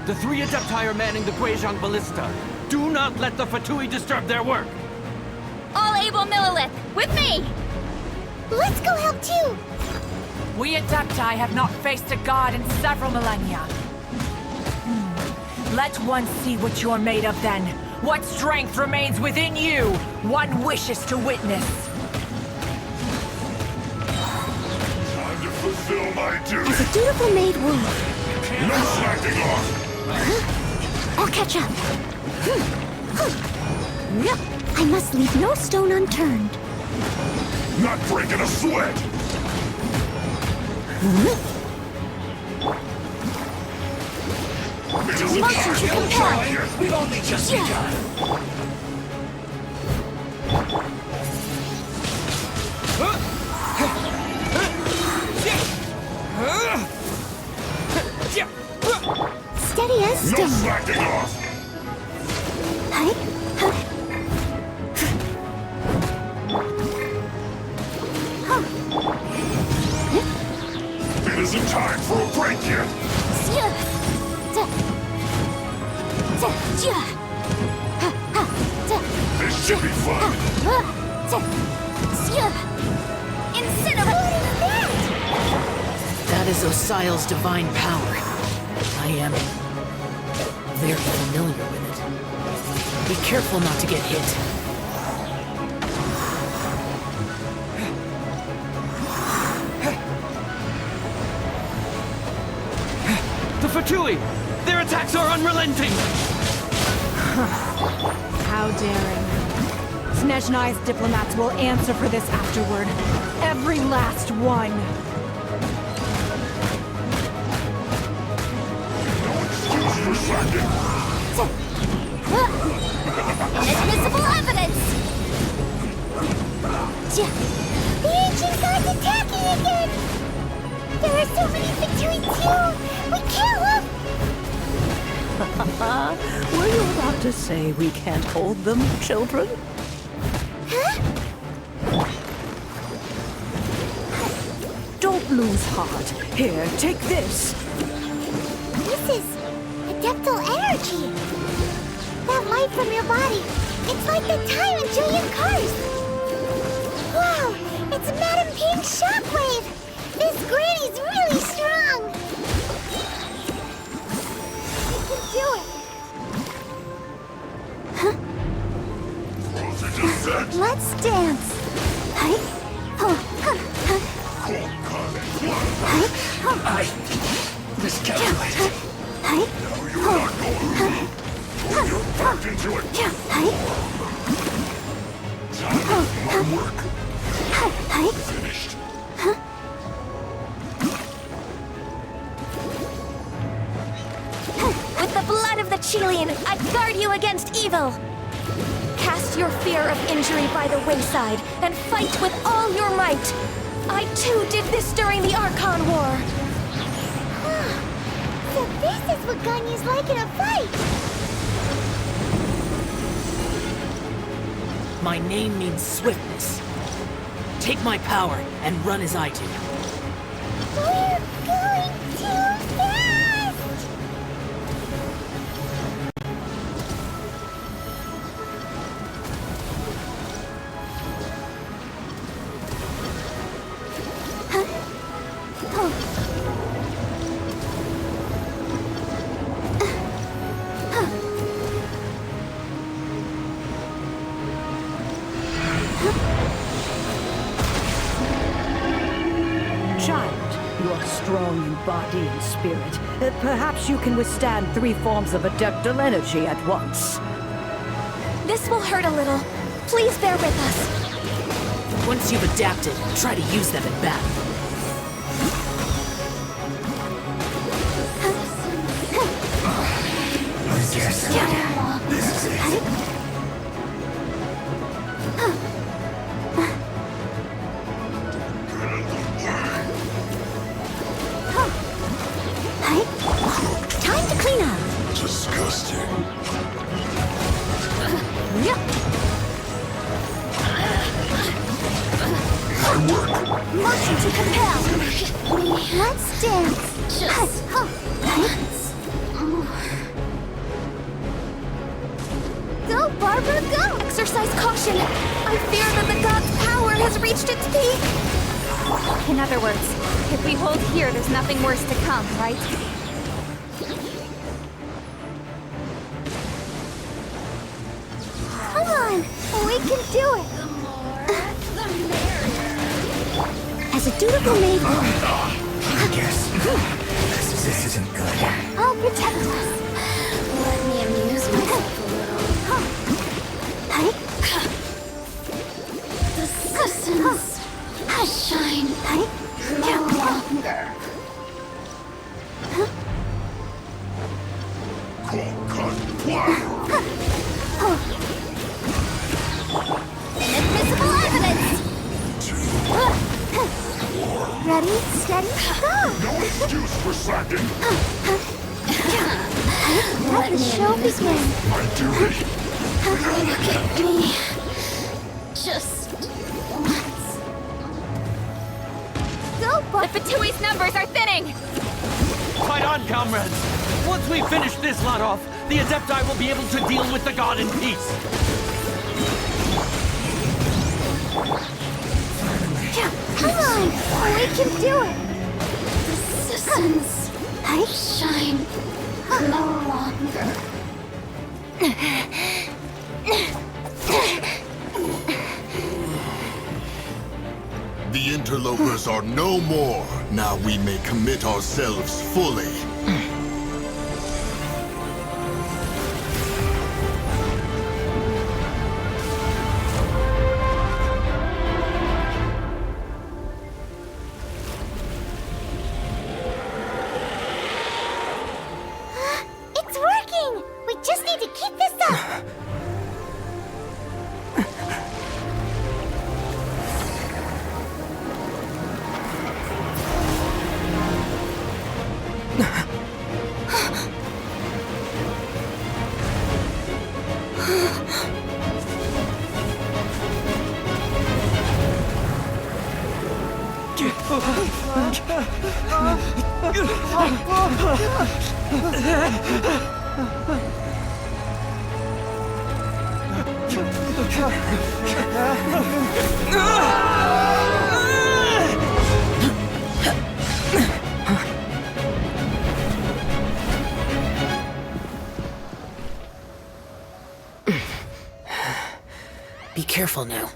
The 3 Adepti are manning the Guizhong Ballista. Do not let the Fatui disturb their work! All able Millilith, with me! Let's go help too! We Adepti have not faced a god in several millennia. Let one see what you're made of then. What strength remains within you, one wishes to witness. Time to fulfill my duty. As a dutiful maid would. No slacking off. I'll catch up. I must leave no stone unturned. Not breaking a sweat. Motion to compel. We've only just begun. Steady as No stone. slacking off. It isn't time for a break yet. This should be fun. Incinerate! That is Osial's divine power. I am very familiar with it. Be careful not to get hit. The Fatui! Their attacks are unrelenting! How daring. Snezhnai's diplomats will answer for this afterward. Every last one. Excuse for slacking. Inadmissible evidence! The ancient god's attacking again! There are so many Fatui too! We kill them! Were you about to say we can't hold them, children? Huh? Don't lose heart. Here, take this. This is adeptal energy. That light from your body. It's like the time in Julian Cars. Wow, it's Madame Pink's shockwave. This granny's really strong. You can do it. Let's dance. I miscalculated. No, you're not going to. You're back into it. Time for my work. Finished. With the blood of the Chilean, I guard you against evil! Cast your fear of injury by the wayside, and fight with all your might! I too did this during the Archon War! So this is what Ganyu's like in a fight! My name means swiftness. Take my power and run as I do. We're going too fast! Child, you are strong in body and spirit. Perhaps you can withstand 3 forms of adeptal energy at once. This will hurt a little. Please bear with us. Once you've adapted, try to use them in battle. I guess this is it. Time to clean up! Disgusting. My work. Motion to compel! Let's dance! Go, Barbara, go! Exercise caution! I fear that the god's power has reached its peak! In other words, if we hold here, there's nothing worse to come, right? Come on! We can do it! As a dutiful maid, I guess this isn't good. I'll protect us. Let me amuse myself a little. Hey? The citizens shine no longer. Inadmissible evidence! Ready, steady, go! No excuse for slacking. Let the show begin. My duty. Look at me. Just once. Go, Barbara! The Fatui's numbers are thinning! Fight on, comrades! Once we finish this lot off, the Adepti will be able to deal with the god in peace. Come on! We can do it! The citizens shine no longer. The interlopers are no more. Now we may commit ourselves fully. It's working! We just need to keep this up! Be careful now.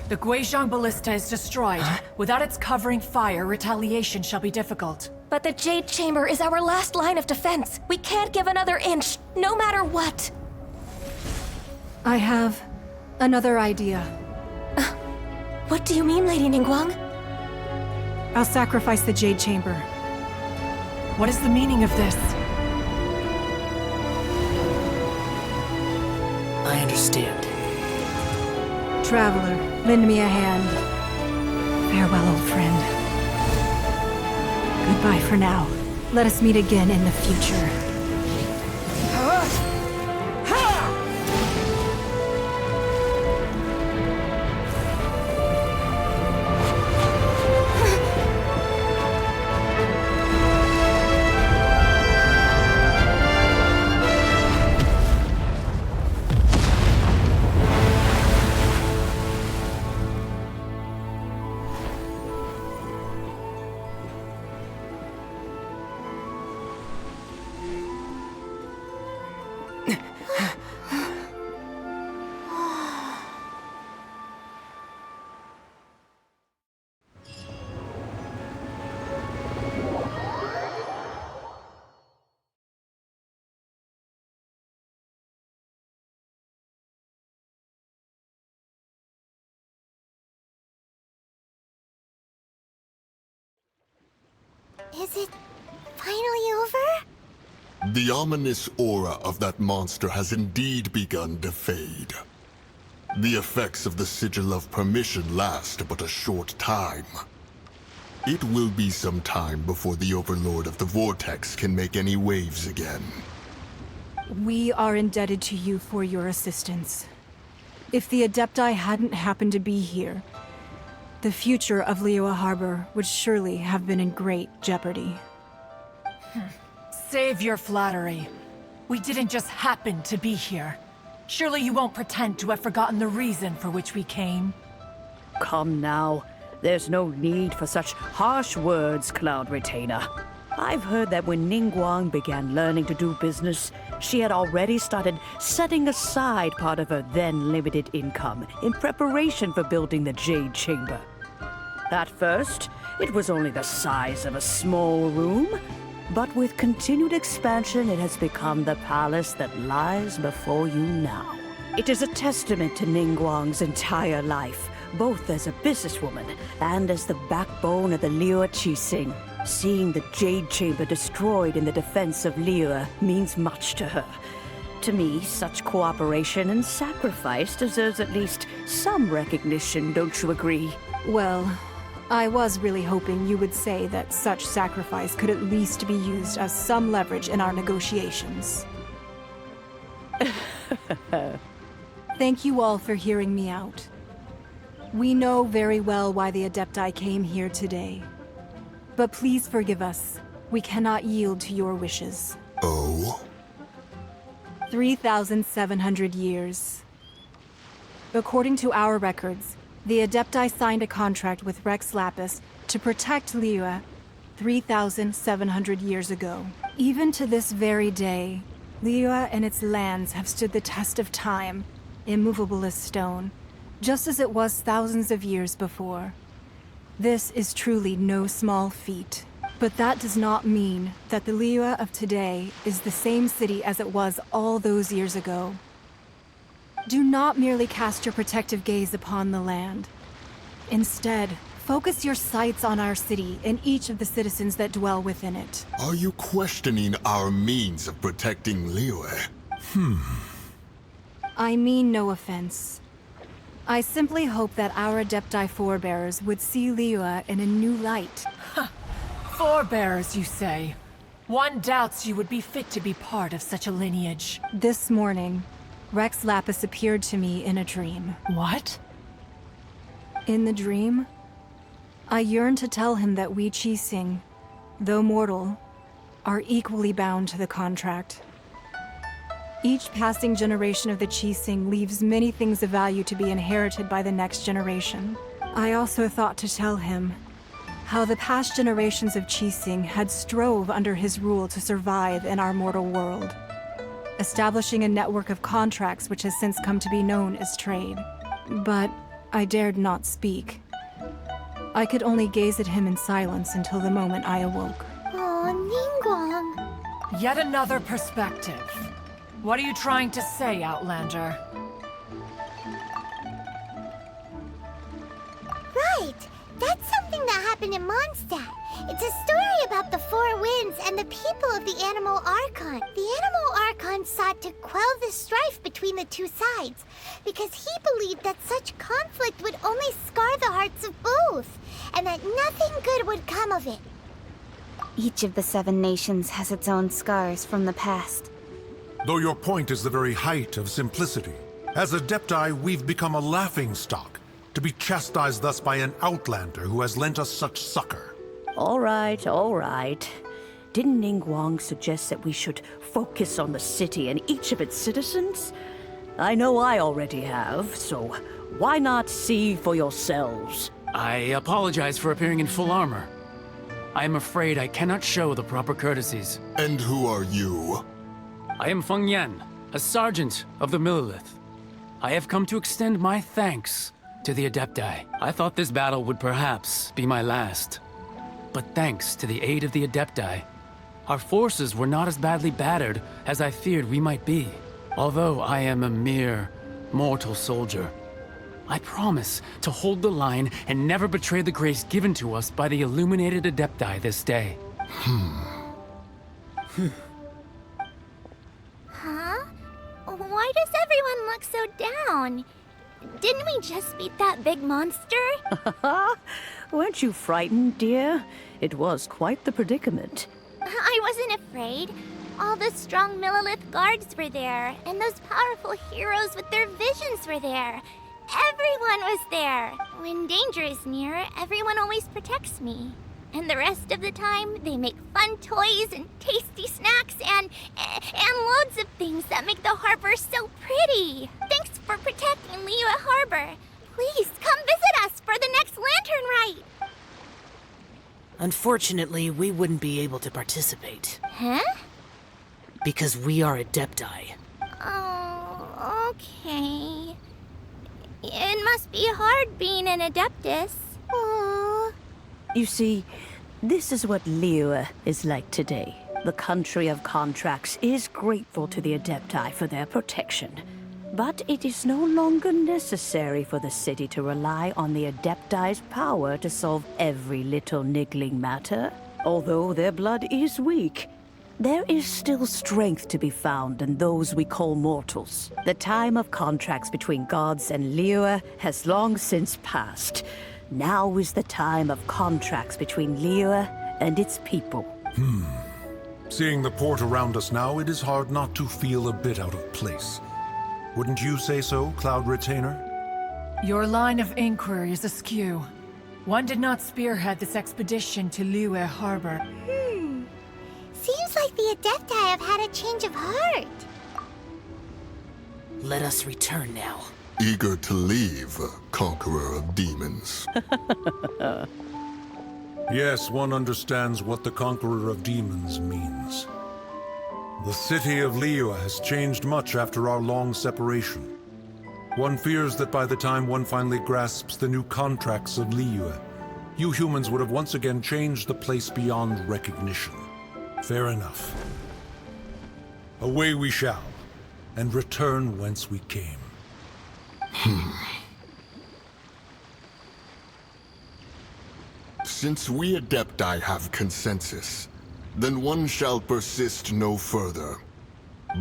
The Guizhong Ballista is destroyed. Without its covering fire, retaliation shall be difficult. But the Jade Chamber is our last line of defense. We can't give another inch, no matter what. I have another idea. What do you mean, Lady Ningguang? I'll sacrifice the Jade Chamber. What is the meaning of this? I understand. Traveler, lend me a hand. Farewell, old friend. Goodbye for now. Let us meet again in the future. Is it finally over? The ominous aura of that monster has indeed begun to fade. The effects of the Sigil of Permission last but a short time. It will be some time before the Overlord of the Vortex can make any waves again. We are indebted to you for your assistance. If the Adepti hadn't happened to be here, the future of Liyue Harbor would surely have been in great jeopardy. Save your flattery. We didn't just happen to be here. Surely you won't pretend to have forgotten the reason for which we came. Come now. There's no need for such harsh words, Cloud Retainer. I've heard that when Ningguang began learning to do business, she had already started setting aside part of her then limited income in preparation for building the Jade Chamber. At first, it was only the size of a small room, but with continued expansion, it has become the palace that lies before you now. It is a testament to Ningguang's entire life, both as a businesswoman and as the backbone of the Liyue Qixing. Seeing the Jade Chamber destroyed in the defense of Liyue means much to her. To me, such cooperation and sacrifice deserves at least some recognition, don't you agree? Well, I was really hoping you would say that such sacrifice could at least be used as some leverage in our negotiations. Thank you all for hearing me out. We know very well why the Adepti came here today. But please forgive us. We cannot yield to your wishes. Oh? 3,700 years. According to our records, the Adepti signed a contract with Rex Lapis to protect Liyue 3,700 years ago. Even to this very day, Liyue and its lands have stood the test of time, immovable as stone, just as it was thousands of years before. This is truly no small feat. But that does not mean that the Liyue of today is the same city as it was all those years ago. Do not merely cast your protective gaze upon the land. Instead, focus your sights on our city and each of the citizens that dwell within it. Are you questioning our means of protecting Liyue? I mean no offense. I simply hope that our Adepti forebears would see Liyue in a new light. Forebears, you say? One doubts you would be fit to be part of such a lineage. This morning, Rex Lapis appeared to me in a dream. What? In the dream, I yearned to tell him that we Qixing, though mortal, are equally bound to the contract. Each passing generation of the Qixing leaves many things of value to be inherited by the next generation. I also thought to tell him how the past generations of Qixing had strove under his rule to survive in our mortal world, establishing a network of contracts which has since come to be known as trade. But I dared not speak. I could only gaze at him in silence until the moment I awoke. Oh, Ningguang. Yet another perspective. What are you trying to say, Outlander? Right! That's something that happened in Mondstadt. It's a story about the Four Winds and the people of the Animal Archon. The Animal Archon sought to quell the strife between the two sides, because he believed that such conflict would only scar the hearts of both, and that nothing good would come of it. Each of the 7 nations has its own scars from the past. Though your point is the very height of simplicity. As Adepti, we've become a laughingstock, to be chastised thus by an outlander who has lent us such succor. All right, all right. Didn't Ningguang suggest that we should focus on the city and each of its citizens? I know I already have, so why not see for yourselves? I apologize for appearing in full armor. I am afraid I cannot show the proper courtesies. And who are you? I am Feng Yan, a sergeant of the Millilith. I have come to extend my thanks to the Adepti. I thought this battle would perhaps be my last. But thanks to the aid of the Adepti, our forces were not as badly battered as I feared we might be. Although I am a mere mortal soldier, I promise to hold the line and never betray the grace given to us by the illuminated Adepti this day. Huh? Why does everyone look so down? Didn't we just beat that big monster? Weren't you frightened, dear? It was quite the predicament. I wasn't afraid. All the strong Millilith guards were there, and those powerful heroes with their visions were there. Everyone was there. When danger is near, everyone always protects me. And the rest of the time, they make fun toys and tasty snacks and loads of things that make the harbor so pretty. Thanks for protecting Liyue Harbor. Please come visit us for the next lantern rite. Unfortunately, we wouldn't be able to participate. Huh? Because we are Adepti. Oh, okay. It must be hard being an Adeptus. Aww. You see, this is what Liyue is like today. The country of contracts is grateful to the Adepti for their protection. But it is no longer necessary for the city to rely on the Adepti's power to solve every little niggling matter. Although their blood is weak, there is still strength to be found in those we call mortals. The time of contracts between gods and Liyue has long since passed. Now is the time of contracts between Liyue and its people. Seeing the port around us now, it is hard not to feel a bit out of place. Wouldn't you say so, Cloud Retainer? Your line of inquiry is askew. One did not spearhead this expedition to Liyue Harbor. Seems like the Adepti have had a change of heart. Let us return now. Eager to leave, Conqueror of Demons. Yes, one understands what the Conqueror of Demons means. The city of Liyue has changed much after our long separation. One fears that by the time one finally grasps the new contracts of Liyue, you humans would have once again changed the place beyond recognition. Fair enough. Away we shall, and return whence we came. Since we Adepti have consensus, then one shall persist no further.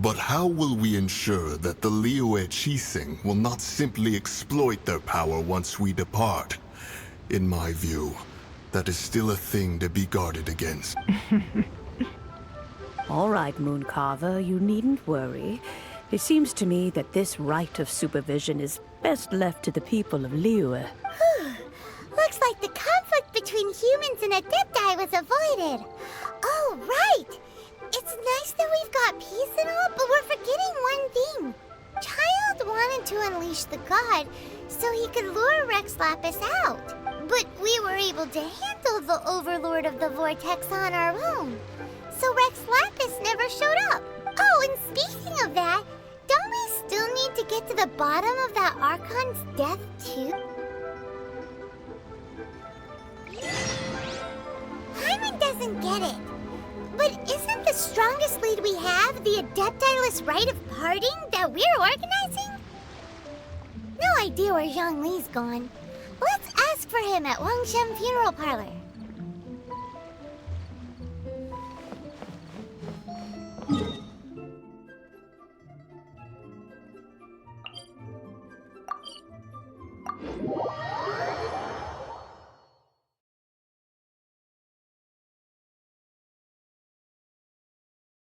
But how will we ensure that the Liyue Chising will not simply exploit their power once we depart? In my view, that is still a thing to be guarded against. All right, Mooncarver, you needn't worry. It seems to me that this right of supervision is best left to the people of Liyue. Looks like the conflict between humans and Adepti was avoided. Oh, right! It's nice that we've got peace and all, but we're forgetting one thing. Child wanted to unleash the god so he could lure Rex Lapis out. But we were able to handle the Overlord of the Vortex on our own. So Rex Lapis never showed up. Oh, and speaking of that, don't we still need to get to the bottom of that Archon's death, too? Hyman doesn't get it. But isn't the strongest lead we have the Adepti-less rite of parting that we're organizing? No idea where Zhongli's gone. Let's ask for him at Wangshem Funeral Parlor.